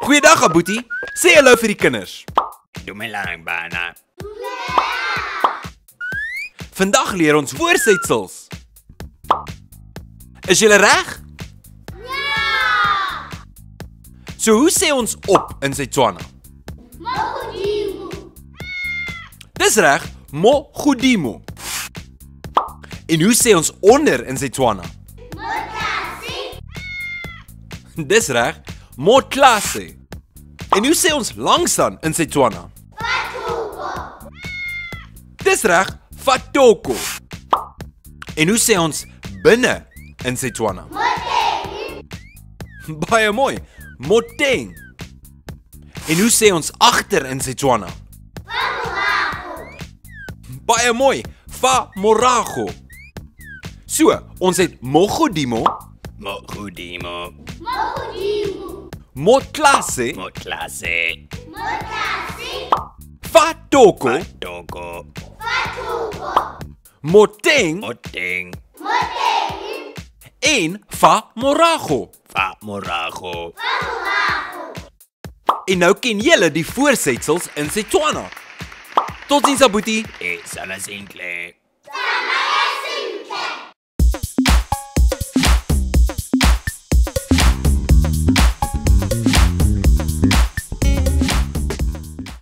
Goeiedag, Aboetie. Sê hallo vir die kinders. Doe my lang bana. Vandag leer ons woordsetsels. Is julle reg? Ja! So hoe sê ons op in Setswana? Mogodimo. Dis reg, mo godimo. En hoe sê ons onder in Setswana? Motasi. Dis reg, mo klase. En hoe sê ons langs dan in Setswana? Patuko. Dis reg, fatoko. En hoe sê ons binne in Setswana? Moteng. Baie mooi, moteng. En hoe sê ons agter in Setswana? Pamurago. Baie mooi, fa morago. So, ons het mogodimo, Mogodimo. Mogodimo. motlase, Motlase. Motasi. fatoko, Toko. Patuko. moteng Moteng. Moteng. en fa morago. Fa morago. Pamurago. En nou ken julle die voorsetsels in Setswana. Totsiens, Aboetie. Sana simple.